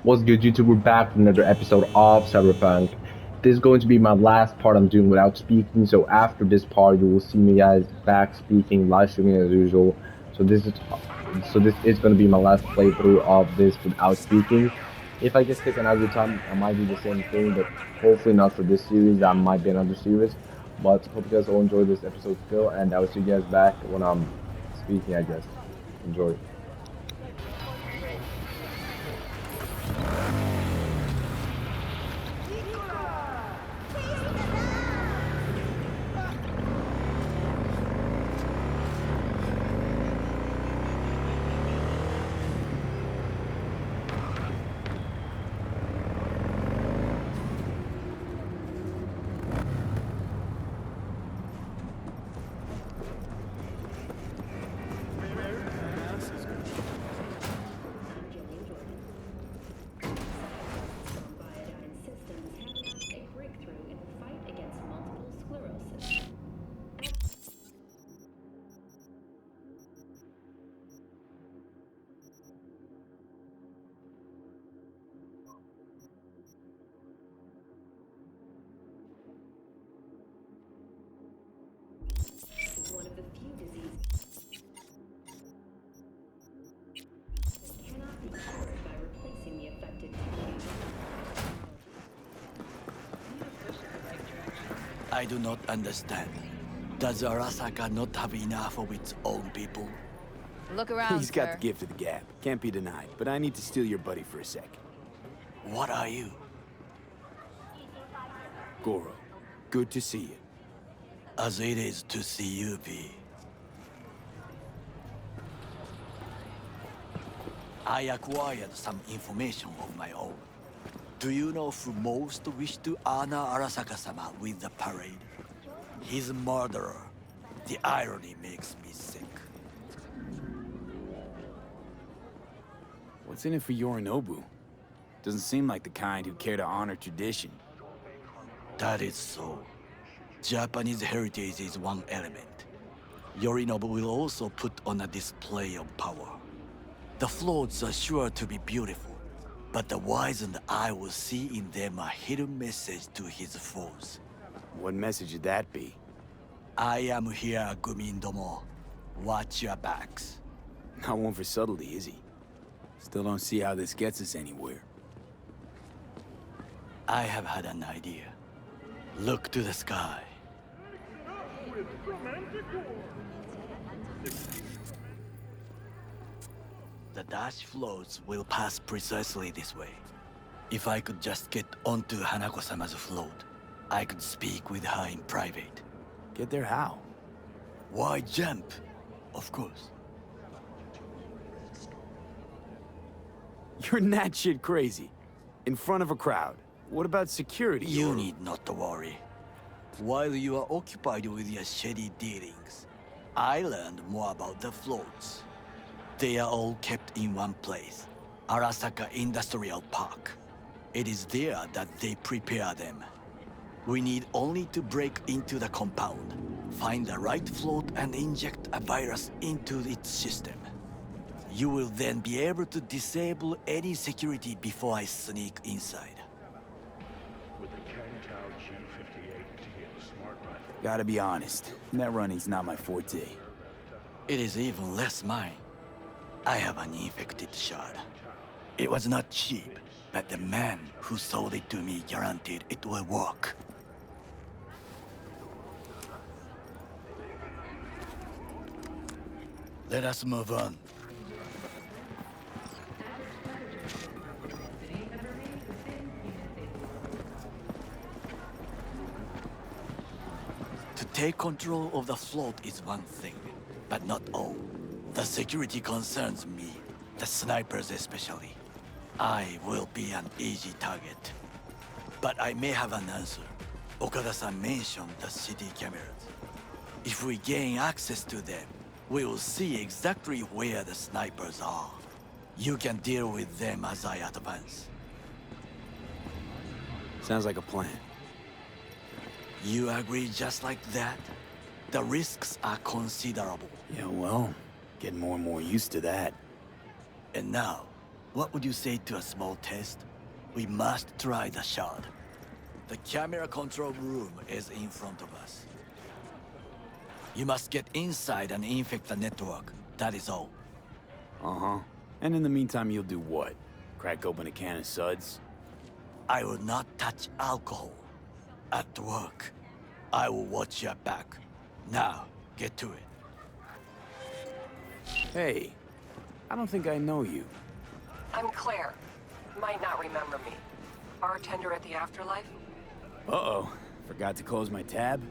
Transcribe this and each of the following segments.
What's good, YouTube? We're back with another episode of Cyberpunk. This is going to be my last part I'm doing without speaking. So after this part, you will see me guys back speaking, live streaming as usual. So this is going to be my last playthrough of this without speaking. If I get sick another time, I might do the same thing, but hopefully not for this series. That might be another series. But hope you guys all enjoy this episode still, and I will see you guys back when I'm speaking. I guess. Enjoy. I do not understand. Does Arasaka not have enough of its own people? Look around, He's got sir. the gift of the gab. Can't be denied. But I need to steal your buddy for a sec. What are you? Goro, good to see you. As it is to see you be. I acquired some information of my own. Do you know who most wished to honor Arasaka-sama with the parade? His murderer. The irony makes me sick. What's in it for Yorinobu? Doesn't seem like the kind who care to honor tradition. That is so. Japanese heritage is one element. Yorinobu will also put on a display of power. The floats are sure to be beautiful, but the wizened eye will see in them a hidden message to his foes. What message would that be? I am here, Gumindomo. Watch your backs. Not one for subtlety, is he? Still don't see how this gets us anywhere. I have had an idea. Look to the sky. The dash floats will pass precisely this way. If I could just get onto Hanako-sama's float, I could speak with her in private. Get there how? Why jump? Of course. You're not shit crazy. In front of a crowd. What about security? You need not to worry. While you are occupied with your shady dealings, I learned more about the floats. They are all kept in one place, Arasaka Industrial Park. It is there that they prepare them. We need only to break into the compound, find the right float and inject a virus into its system. You will then be able to disable any security before I sneak inside. With the Kangtao G58T smart rifle. Gotta be honest, net running's not my forte. It is even less mine. I have an infected shard. It was not cheap, but the man who sold it to me guaranteed it will work. Let us move on. To take control of the float is one thing, but not all. The security concerns me, the snipers especially. I will be an easy target. But I may have an answer. Okada-san mentioned the city cameras. If we gain access to them, we will see exactly where the snipers are. You can deal with them as I advance. Sounds like a plan. You agree just like that? The risks are considerable. Yeah, well, getting more and more used to that. And now, What would you say to a small test? We must try the shard. The camera control room is in front of us. You must get inside and infect the network. That is all. Uh-huh. And in the meantime, you'll do what? Crack open a can of suds? I will not touch alcohol. At work, I will watch your back. Now, get to it. Hey, I don't think I know you. I'm Claire. Might not remember me. Bartender at the Afterlife? Uh-oh. Forgot to close my tab?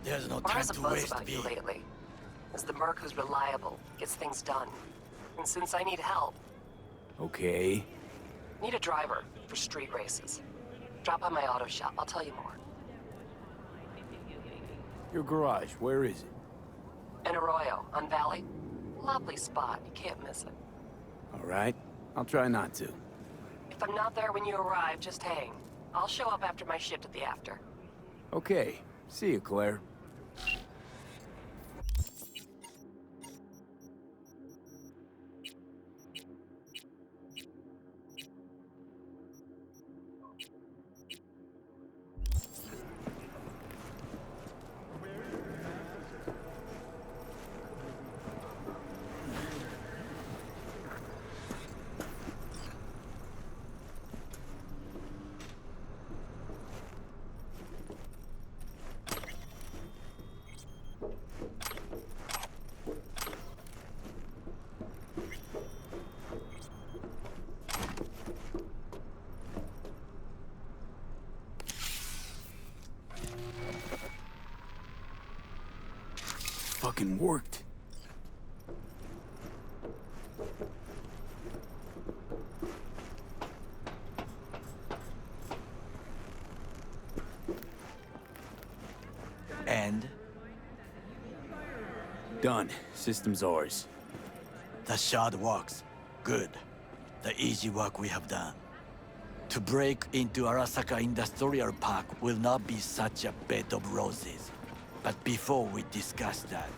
There's no Bar time has a to buzz waste, about you V. lately. As the merc who's reliable, gets things done. And since I need help, Okay. need a driver for street races. Drop by my auto shop, I'll tell you more. Your garage, where is it? In Arroyo, on Valley. Lovely spot, you can't miss it. All right. I'll try not to. If I'm not there when you arrive, just hang. I'll show up after my shift at the After. Okay. See you, Claire. Fucking worked. And Done. System's ours. the shard works. Good. The easy work we have done. To break into Arasaka Industrial Park will not be such a bed of roses. But before we discuss that,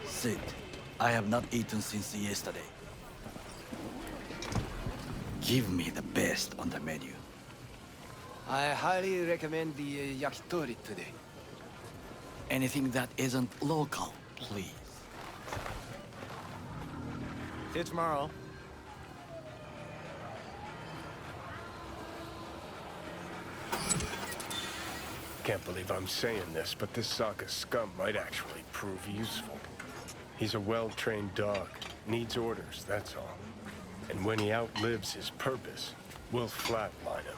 sit. I have not eaten since yesterday. Give me the best on the menu. I highly recommend the yakitori today. Anything that isn't local, please. See you tomorrow. Can't believe I'm saying this, but this Sokka scum might actually prove useful. He's a well-trained dog. Needs orders, that's all. And when he outlives his purpose, we'll flatline him.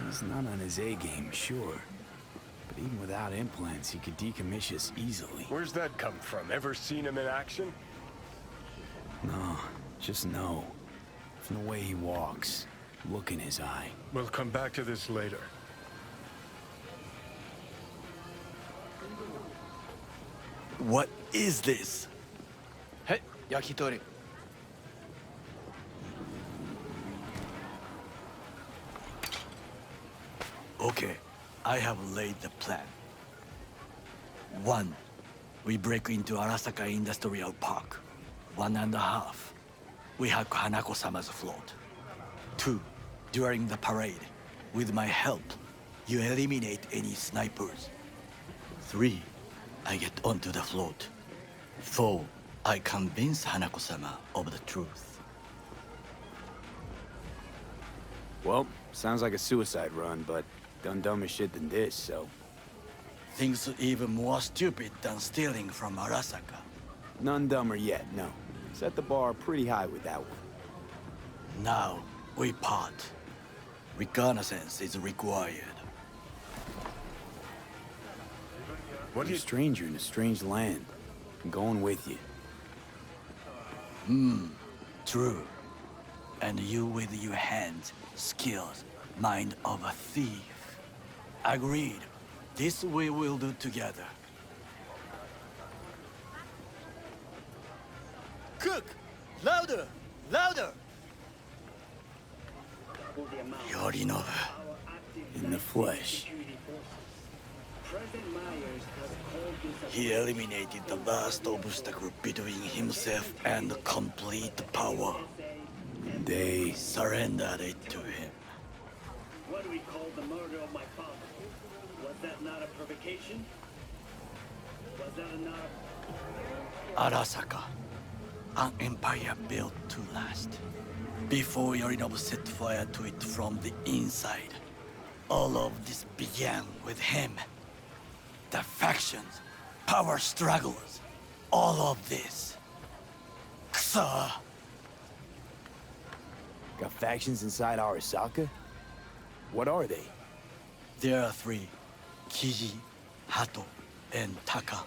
He's not on his A game, sure. But even without implants, he could decommission us easily. Where's that come from? Ever seen him in action? No, just no. From the way he walks, look in his eye. We'll come back to this later. What is this? Hey, yakitori. Okay, I have laid the plan. 1. We break into Arasaka Industrial Park. 1.5. We hack Hanako-sama's float. 2. During the parade, with my help, you eliminate any snipers. 3. I get onto the float. 4. I convince Hanako-sama of the truth. Well, sounds like a suicide run, but done dumber shit than this, so... Things even more stupid than stealing from Arasaka. None dumber yet, no. Set the bar pretty high with that one. Now, we part. Reconnaissance is required. What do You're a you... stranger in a strange land. I'm going with you. True. And you with your hands, skills, mind of a thief. Agreed. This we will do together. Cook! Louder! Louder! Yorinobu. In the flesh. He eliminated the last obstacle between himself and complete power. They... Surrendered it to him. What do we call the murder of my father? Was that not a provocation? Was that not a... Arasaka. An empire built to last. Before Yorinobu set fire to it from the inside. All of this began with him. The factions, power struggles, all of this. Kusa! Got factions inside Arasaka? What are they? There are three. Kiji, Hato, and Taka.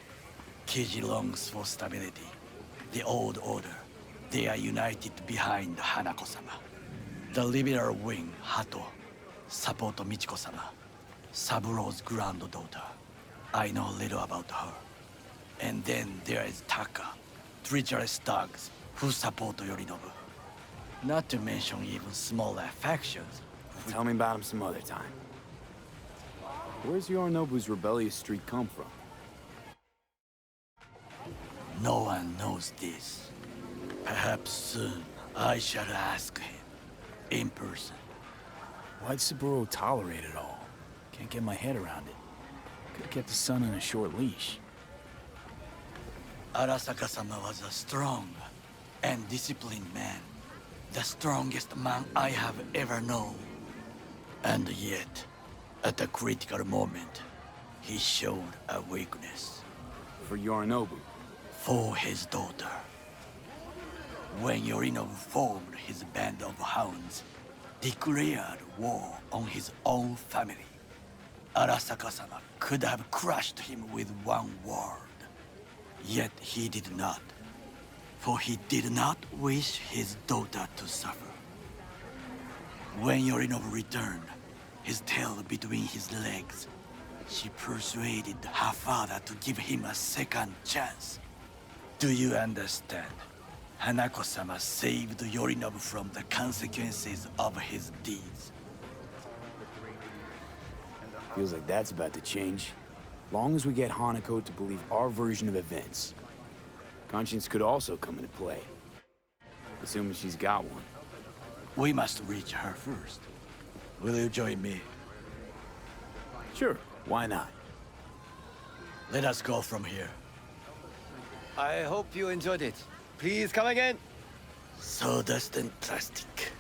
Kiji longs for stability. The old order. They are united behind Hanako-sama. The liberal wing, Hato, support Michiko-sama, Saburo's granddaughter. I know little about her. And then there is Taka, treacherous thugs who support Yorinobu. Not to mention even smaller factions. Tell me about him some other time. Where's Yorinobu's rebellious streak come from? No one knows this. Perhaps soon I shall ask him. In person. Why'd Saburo tolerate it all? Can't get my head around it. Could've kept the son on a short leash. Arasaka-sama was a strong and disciplined man. The strongest man I have ever known. And yet, at a critical moment, he showed a weakness. For Yorinobu. For his daughter. When Yorinobu formed his band of hounds, declared war on his own family, Arasaka-sama could have crushed him with one word. Yet he did not. For he did not wish his daughter to suffer. When Yorinobu returned, his tail between his legs, she persuaded her father to give him a second chance. Do you understand? Hanako-sama saved Yorinobu from the consequences of his deeds. Feels like that's about to change. Long as we get Hanako to believe our version of events. Conscience could also come into play. Assuming she's got one. We must reach her first. Will you join me? Sure, why not? Let us go from here. I hope you enjoyed it. Please come again. Sawdust and plastic.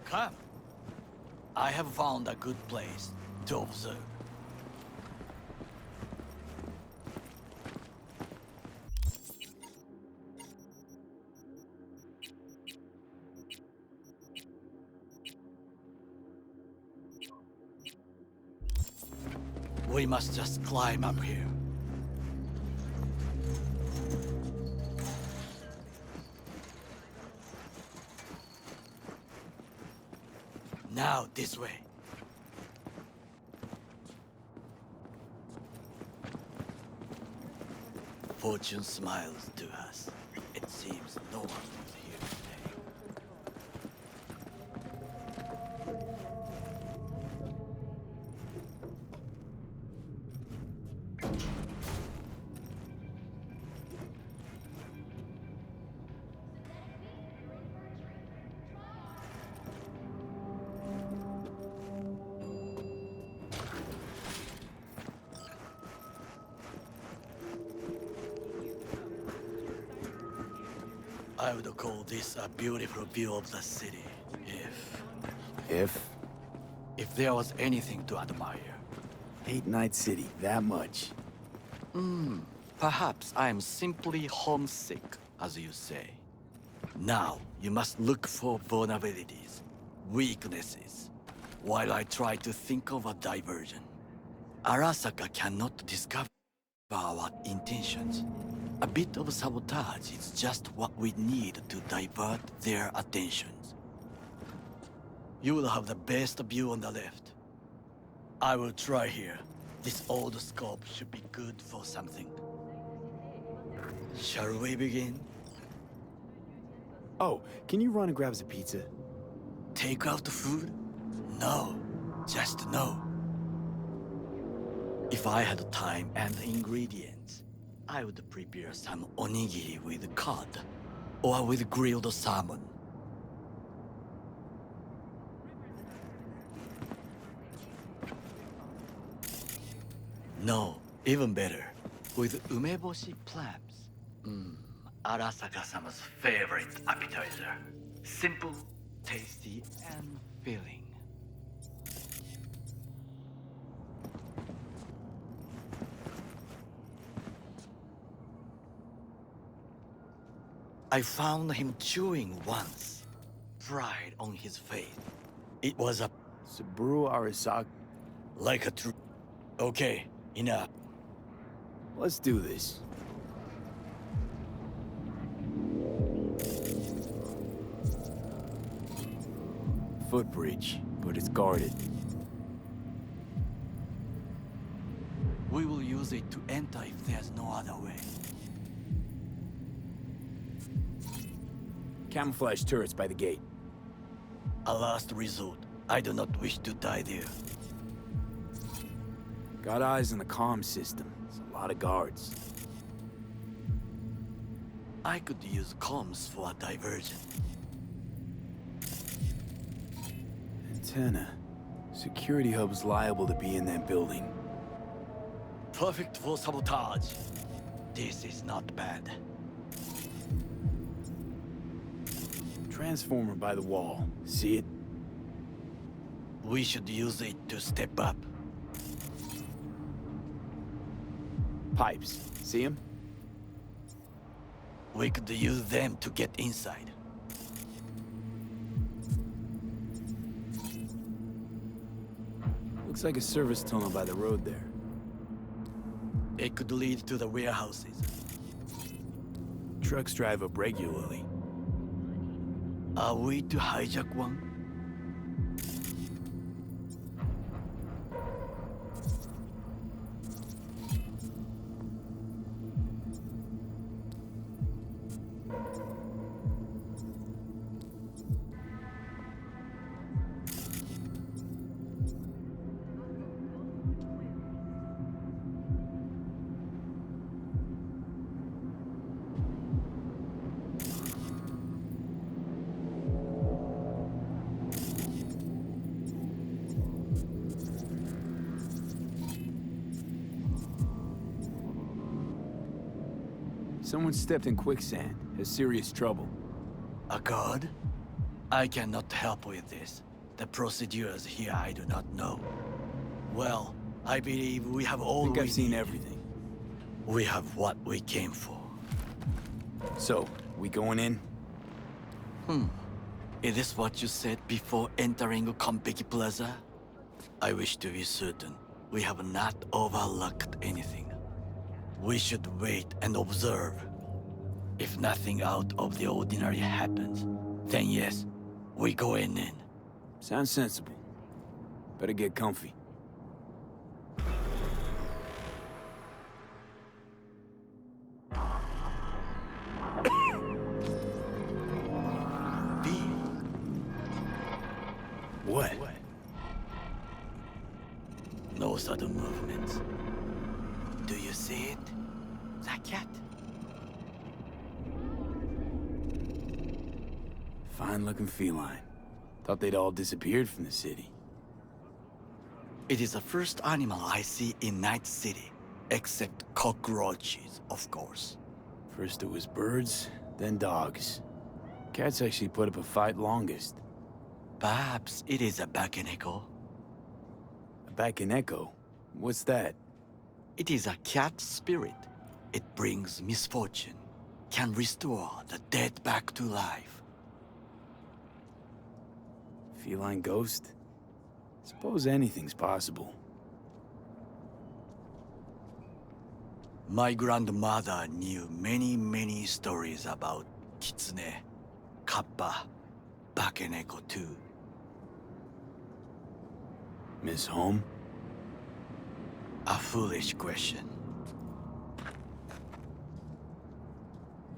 Come. I have found a good place to observe. We must just climb up here. Now, this way. Fortune smiles to us. It seems no one is here today. I would call this a beautiful view of the city, if there was anything to admire. Hate Night City that much. Perhaps I am simply homesick, as you say. Now, you must look for vulnerabilities, weaknesses, while I try to think of a diversion. Arasaka cannot discover our intentions. A bit of sabotage is just what we need to divert their attentions. You will have the best view on the left. I will try here. This old scope should be good for something. Shall we begin? Oh, can you run and grab us a pizza? Take out the food? No, just no. If I had time and ingredients, I would prepare some onigiri with cod, or with grilled salmon. No, even better, with umeboshi clams. Arasaka-sama's favorite appetizer. Simple, tasty, and filling. I found him chewing once. Pride on his face. It was a... Saburo Arasaka. like a true... Okay, enough. Let's do this. Footbridge, but it's guarded. We will use it to enter if there's no other way. Camouflage turrets by the gate. A last resort. I do not wish to die there. Got eyes on the comm system. It's a lot of guards. I could use comms for a diversion. Antenna. Security hub's liable to be in that building. Perfect for sabotage. This is not bad. Transformer by the wall. See it? We should use it to step up. Pipes. See them? We could use them to get inside. Looks like a service tunnel by the road there. It could lead to the warehouses. Trucks drive up regularly. Are we to hijack one? Someone stepped in quicksand. Has serious trouble. A god? I cannot help with this. The procedures here I do not know. Well, I believe we have all I think we I've seen need. everything. We have what we came for. So, we going in? Is this what you said before entering Konpeki Plaza? I wish to be certain we have not overlooked anything. We should wait and observe. If nothing out of the ordinary happens, then yes, we go in. Sounds sensible. Better get comfy. What? No sudden movements. Do you see it? The cat? Fine-looking feline. Thought they'd all disappeared from the city. It is the first animal I see in Night City, except cockroaches, of course. First it was birds, then dogs. Cats actually put up a fight longest. Perhaps it is a bakeneko. A back and echo? What's that? It is a cat spirit. It brings misfortune, can restore the dead back to life. Feline ghost? Suppose anything's possible. My grandmother knew many stories about Kitsune, Kappa, Bakeneko too. Miss Home? A foolish question.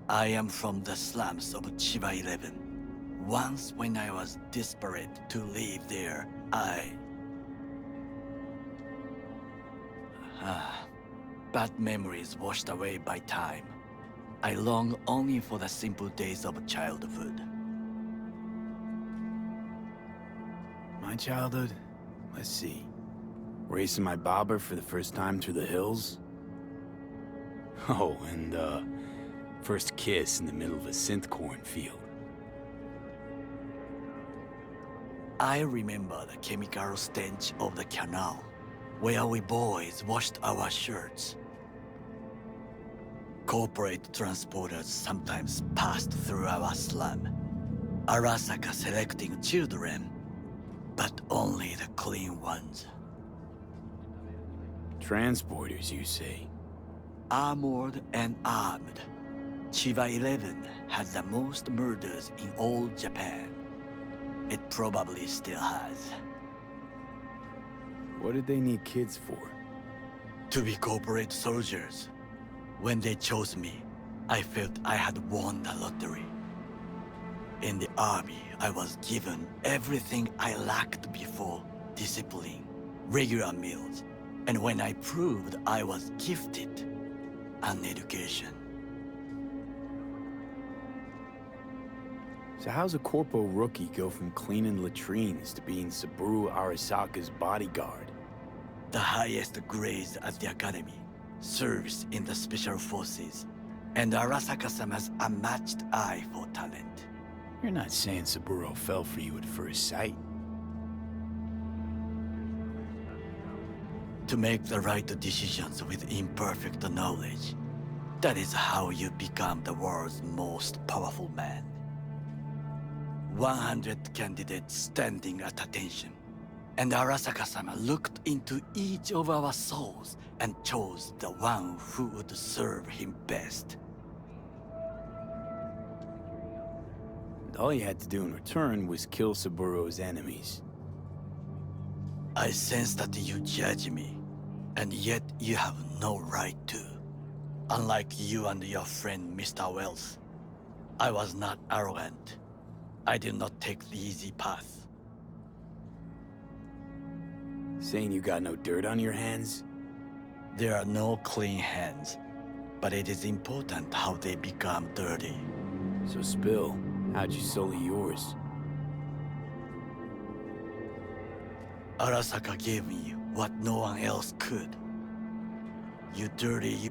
I am from the slums of Chiba 11. Once when I was desperate to leave there, bad memories washed away by time. I long only for the simple days of childhood. My childhood? Let's see. Racing my bobber for the first time through the hills? Oh, and, first kiss in the middle of a synth cornfield. I remember the chemical stench of the canal, where we boys washed our shirts. Corporate transporters sometimes passed through our slum. Arasaka selecting children, but only the clean ones. Transporters, you say? Armored and armed. Chiba 11 had the most murders in all Japan. It probably still has. What did they need kids for? To be corporate soldiers. When they chose me, I felt I had won the lottery. In the army, I was given everything I lacked before: discipline, regular meals, and when I proved I was gifted, an education. So how's a corpo rookie go from cleaning latrines to being Saburo Arasaka's bodyguard? The highest grades at the academy, service in the special forces, and Arasaka-sama's unmatched eye for talent. You're not saying Saburo fell for you at first sight. To make the right decisions with imperfect knowledge, that is how you become the world's most powerful man. 100 candidates standing at attention, and Arasaka-sama looked into each of our souls and chose the one who would serve him best. And all you had to do in return was kill Saburo's enemies. I sense that you judge me, and yet you have no right to. Unlike you and your friend Mr. Wells, I was not arrogant. I did not take the easy path. Saying you got no dirt on your hands? There are no clean hands, but it is important how they become dirty. So spill, how'd you sully yours? Arasaka gave me what no one else could. You dirty you.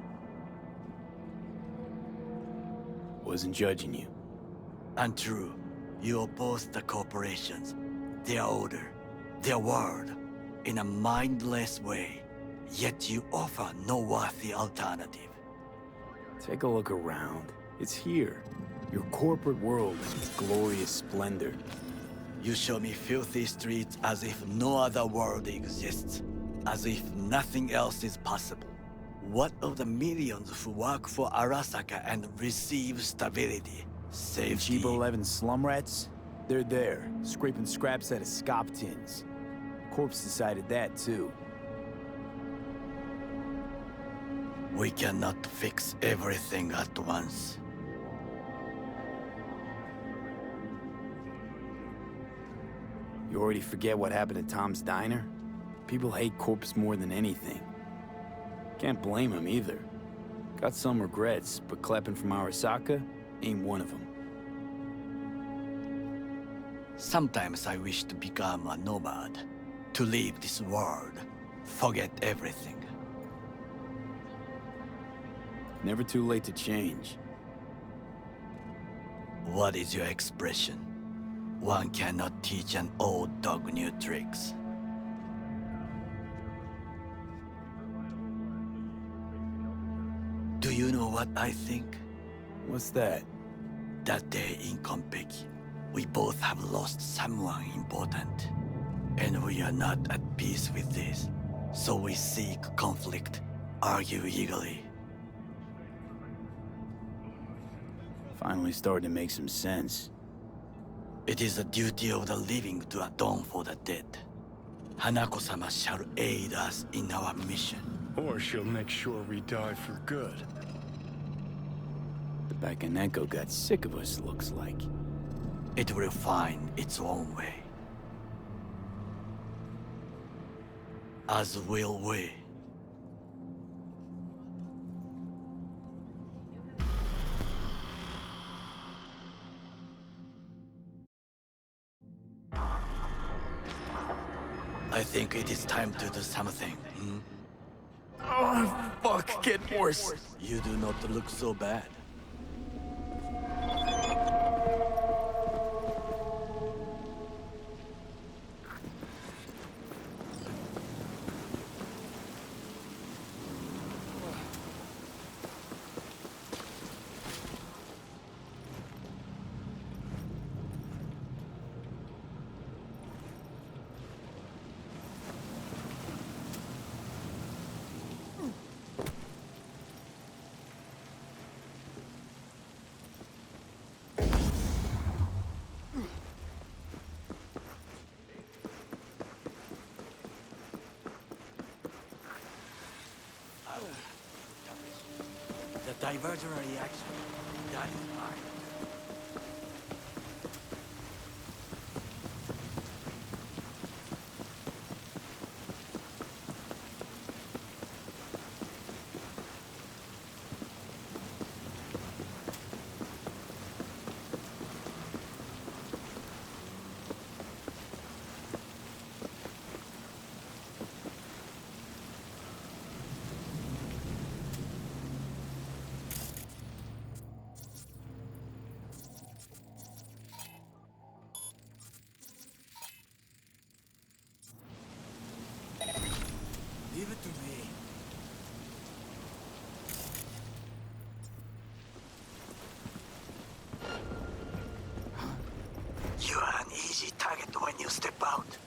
Wasn't judging you. Untrue. You oppose the corporations, their order, their word, in a mindless way, yet you offer no worthy alternative. Take a look around. It's here. Your corporate world in its glorious splendor. You show me filthy streets as if no other world exists, as if nothing else is possible. What of the millions who work for Arasaka and receive stability, safety? Chiba 11 slum rats? They're there, scraping scraps out of scop tins. Corpse decided that, too. We cannot fix everything at once. You already forget what happened at Tom's Diner? People hate Corpse more than anything. Can't blame him either. Got some regrets, but clapping from Arasaka ain't one of them. Sometimes I wish to become a nomad, to leave this world, forget everything. Never too late to change. What is your expression? One cannot teach an old dog new tricks. Do you know what I think? What's that? That day in Konpeki, we both have lost someone important. And we are not at peace with this. So we seek conflict, argue eagerly. Finally starting to make some sense. It is the duty of the living to atone for the dead. Hanako-sama shall aid us in our mission. Or she'll make sure we die for good. The Bakaneko got sick of us, looks like. It will find its own way. As will we. I think it is time to do something. Oh, fuck, get worse. You do not look so bad. The divergent reaction. That is mine. Leave it to me. You are an easy target when you step out.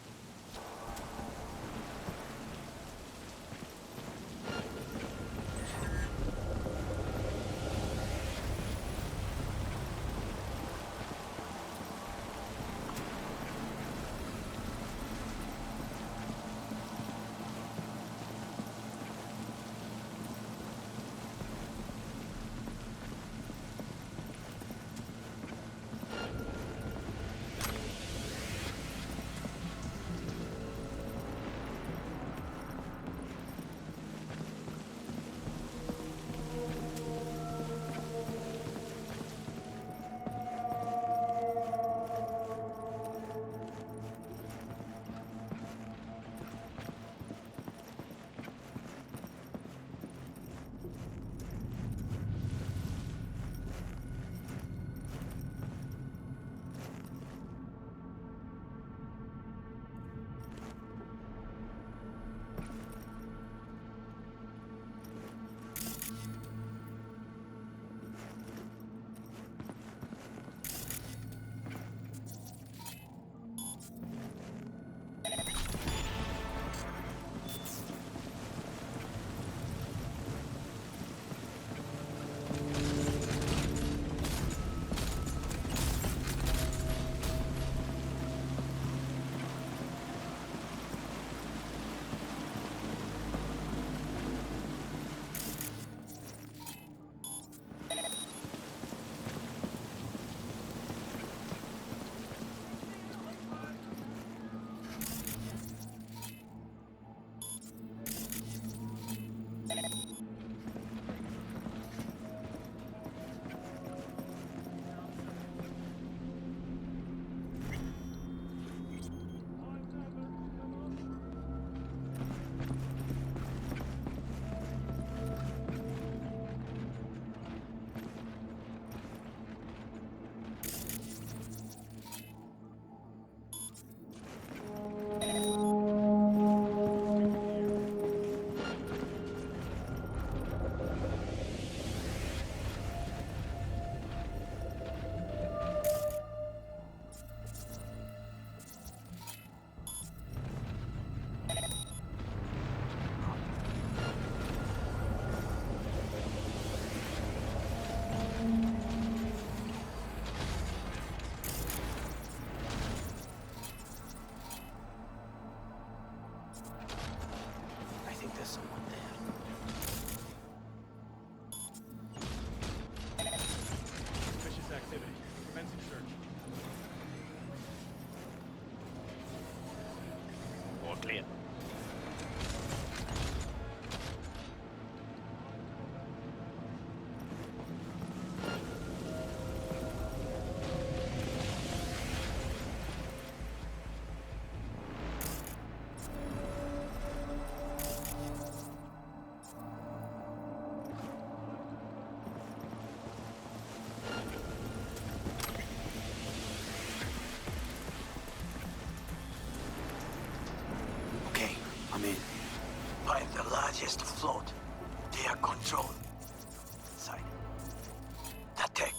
the tech.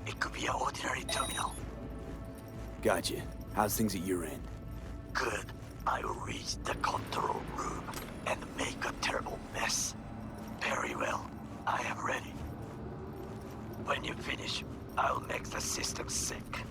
It could be an ordinary terminal. Gotcha. How's things at your end? Good. I will reach the control room and make a terrible mess. Very well. I am ready. When you finish, I'll make the system sick.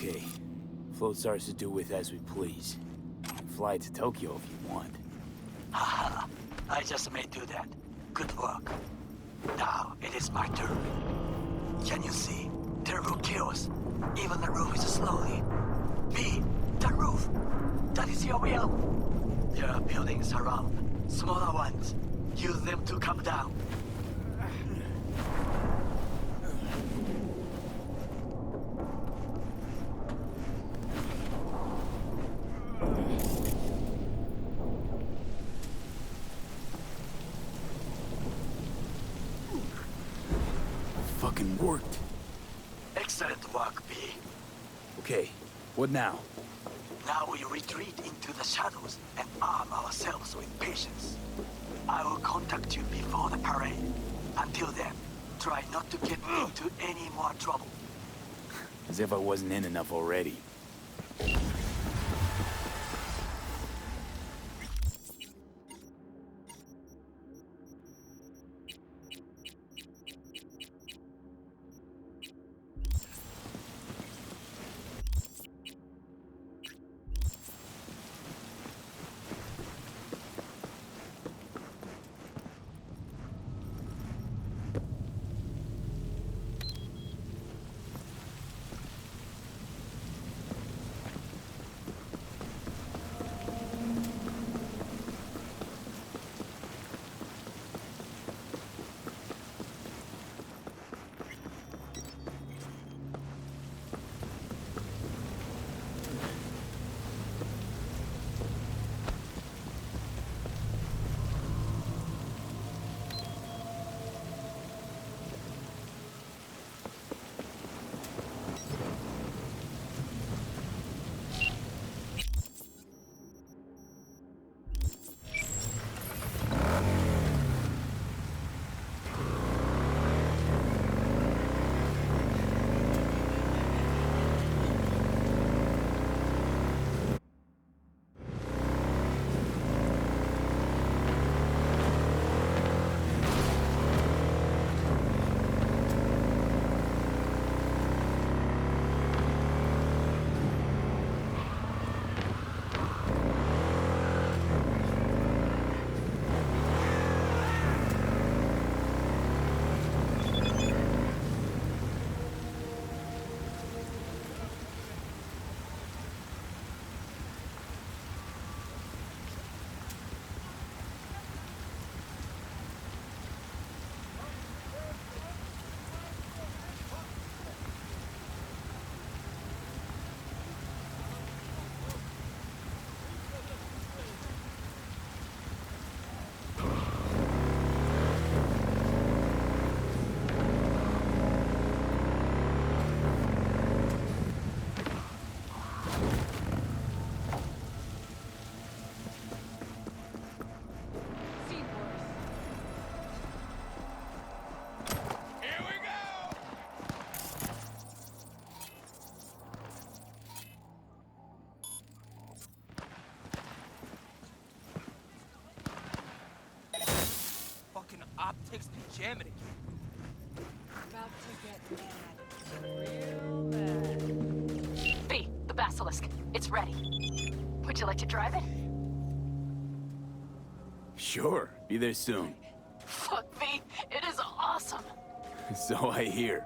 Okay. Float's ours to do with as we please. Fly to Tokyo if you want. Haha, I just may do that. Good work. Now it is my turn. Can you see? Terrible chaos. Even the roof is slowly. B, the roof. That is your will. There are buildings around. Smaller ones. Use them to come down. Fucking worked. Excellent work, B. Okay, what now? Now we retreat into the shadows and arm ourselves with patience. I will contact you before the parade. Until then, try not to get into any more trouble. As if I wasn't in enough already. Fucking optics be jamming it. About to get mad. Real mad. B, the basilisk. It's ready. Would you like to drive it? Sure, be there soon. Fuck, V. It is awesome. So I hear.